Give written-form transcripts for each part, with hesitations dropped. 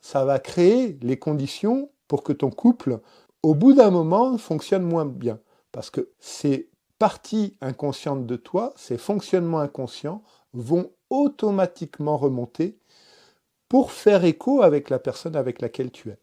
ça va créer les conditions pour que ton couple, au bout d'un moment, fonctionne moins bien. Parce que ces parties inconscientes de toi, ces fonctionnements inconscients, vont automatiquement remonter pour faire écho avec la personne avec laquelle tu es.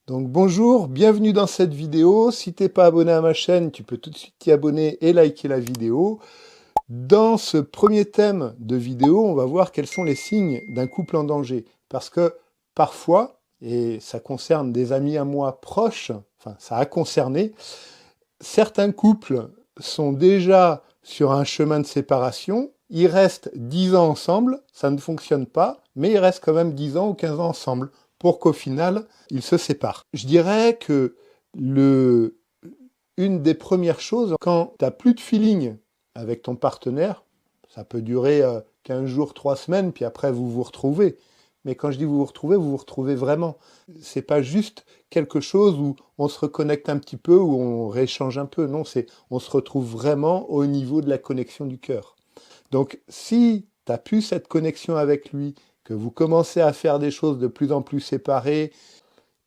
Donc bonjour, bienvenue dans cette vidéo. Si tu n'es pas abonné à ma chaîne, tu peux tout de suite t'y abonner et liker la vidéo. Dans ce premier thème de vidéo, on va voir quels sont les signes d'un couple en danger. Parce que parfois, et ça concerne des amis à moi proches, enfin ça a concerné, certains couples sont déjà sur un chemin de séparation, ils restent 10 ans ensemble, ça ne fonctionne pas, mais ils restent quand même 10 ans ou 15 ans ensemble, pour qu'au final, ils se séparent. Je dirais que une des premières choses, quand tu n'as plus de feeling avec ton partenaire, ça peut durer 15 jours, 3 semaines, puis après vous vous retrouvez. Mais quand je dis vous vous retrouvez vraiment. C'est pas juste quelque chose où on se reconnecte un petit peu, où on rééchange un peu. Non, on se retrouve vraiment au niveau de la connexion du cœur. Donc si tu n'as plus cette connexion avec lui, que vous commencez à faire des choses de plus en plus séparées,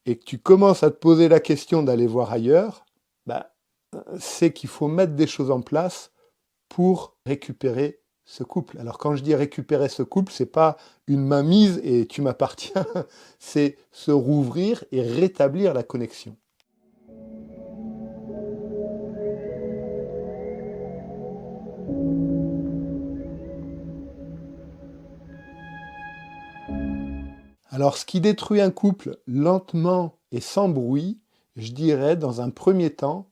et que tu commences à te poser la question d'aller voir ailleurs, bah, c'est qu'il faut mettre des choses en place pour récupérer ce couple. Alors quand je dis récupérer ce couple, c'est pas une mainmise et tu m'appartiens, c'est se rouvrir et rétablir la connexion. Alors ce qui détruit un couple lentement et sans bruit, je dirais dans un premier temps,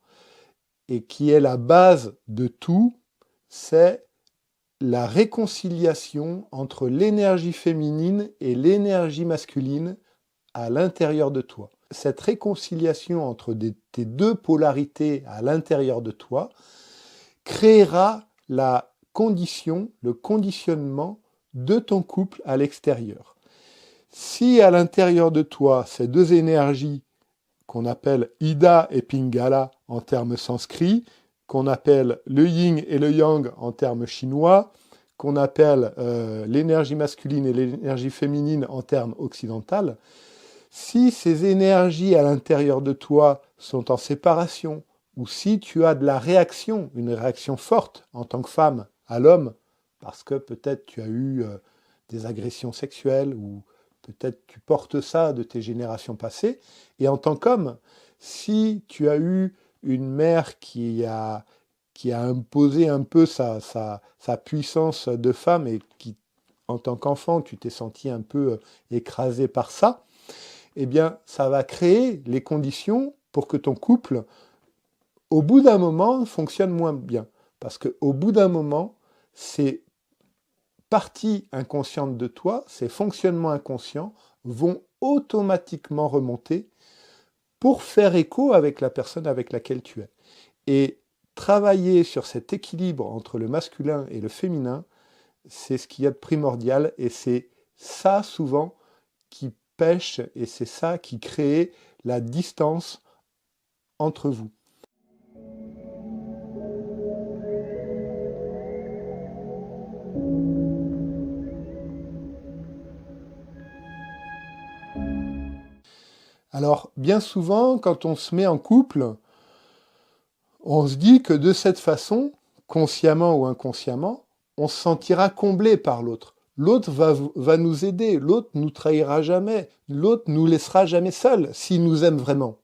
et qui est la base de tout, c'est la réconciliation entre l'énergie féminine et l'énergie masculine à l'intérieur de toi. Cette réconciliation entre tes deux polarités à l'intérieur de toi créera la condition, le conditionnement de ton couple à l'extérieur. Si à l'intérieur de toi, ces deux énergies qu'on appelle Ida et Pingala en termes sanskrits, qu'on appelle le yin et le yang en termes chinois, qu'on appelle l'énergie masculine et l'énergie féminine en termes occidental, si ces énergies à l'intérieur de toi sont en séparation, ou si tu as de la réaction, une réaction forte en tant que femme à l'homme, parce que peut-être tu as eu des agressions sexuelles, ou peut-être tu portes ça de tes générations passées, et en tant qu'homme, si tu as eu une mère qui a imposé un peu sa puissance de femme et qui, en tant qu'enfant, tu t'es senti un peu écrasé par ça, eh bien, ça va créer les conditions pour que ton couple, au bout d'un moment, fonctionne moins bien. Parce qu'au bout d'un moment, ces parties inconscientes de toi, ces fonctionnements inconscients, vont automatiquement remonter pour faire écho avec la personne avec laquelle tu es. Et travailler sur cet équilibre entre le masculin et le féminin, c'est ce qu'il y a de primordial, et c'est ça souvent qui pêche, et c'est ça qui crée la distance entre vous. Alors, bien souvent, quand on se met en couple, on se dit que de cette façon, consciemment ou inconsciemment, on se sentira comblé par l'autre. L'autre va nous aider, l'autre nous trahira jamais, l'autre nous laissera jamais seuls, s'il nous aime vraiment.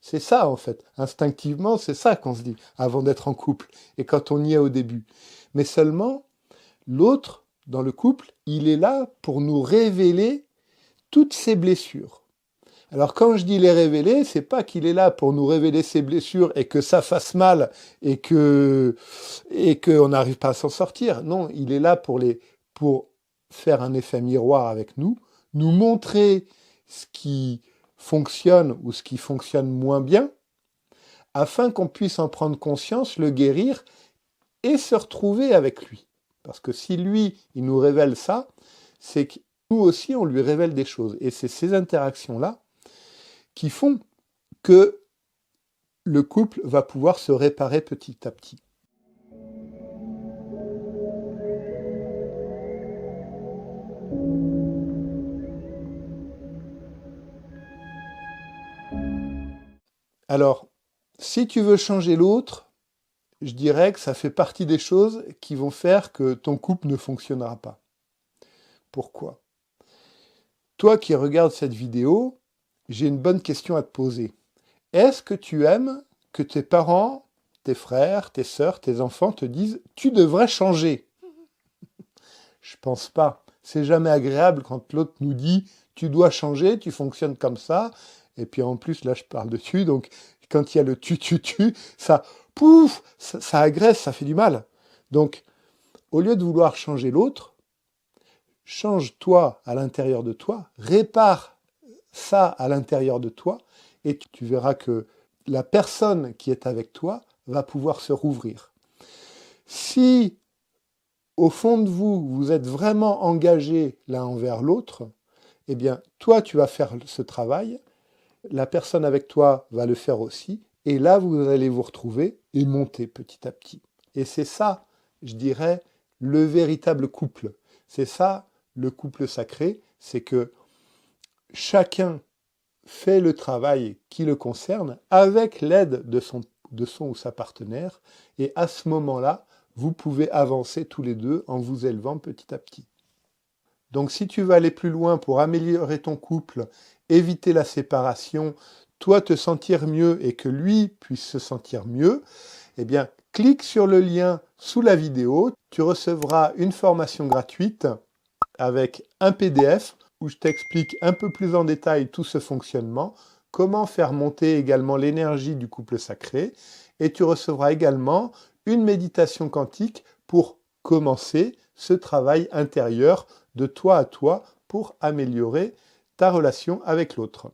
C'est ça, en fait. Instinctivement, c'est ça qu'on se dit, avant d'être en couple, et quand on y est au début. Mais seulement, l'autre, dans le couple, il est là pour nous révéler toutes ses blessures. Alors quand je dis les révéler, c'est pas qu'il est là pour nous révéler ses blessures et que ça fasse mal et qu'on n'arrive pas à s'en sortir. Non, il est là pour faire un effet miroir avec nous, nous montrer ce qui fonctionne ou ce qui fonctionne moins bien, afin qu'on puisse en prendre conscience, le guérir et se retrouver avec lui. Parce que si lui, il nous révèle ça, c'est que nous aussi, on lui révèle des choses. Et c'est ces interactions-là qui font que le couple va pouvoir se réparer petit à petit. Alors, si tu veux changer l'autre, je dirais que ça fait partie des choses qui vont faire que ton couple ne fonctionnera pas. Pourquoi ? Toi qui regardes cette vidéo, j'ai une bonne question à te poser. Est-ce que tu aimes que tes parents, tes frères, tes sœurs, tes enfants te disent « tu devrais changer ». Je pense pas. C'est jamais agréable quand l'autre nous dit « tu dois changer, tu fonctionnes comme ça ». Et puis en plus, là je parle de tu, donc quand il y a le tu, ça, pouf, ça agresse, ça fait du mal. Donc, au lieu de vouloir changer l'autre, change-toi à l'intérieur de toi, répare ça à l'intérieur de toi, et tu verras que la personne qui est avec toi va pouvoir se rouvrir. Si, au fond de vous, vous êtes vraiment engagés l'un envers l'autre, eh bien, toi, tu vas faire ce travail, la personne avec toi va le faire aussi, et là, vous allez vous retrouver et monter petit à petit. Et c'est ça, je dirais, le véritable couple. C'est ça, le couple sacré, c'est que chacun fait le travail qui le concerne avec l'aide de son ou sa partenaire, et à ce moment-là, vous pouvez avancer tous les deux en vous élevant petit à petit. Donc si tu veux aller plus loin pour améliorer ton couple, éviter la séparation, toi te sentir mieux et que lui puisse se sentir mieux, eh bien, clique sur le lien sous la vidéo, tu recevras une formation gratuite avec un PDF où je t'explique un peu plus en détail tout ce fonctionnement, comment faire monter également l'énergie du couple sacré, et tu recevras également une méditation quantique pour commencer ce travail intérieur de toi à toi pour améliorer ta relation avec l'autre.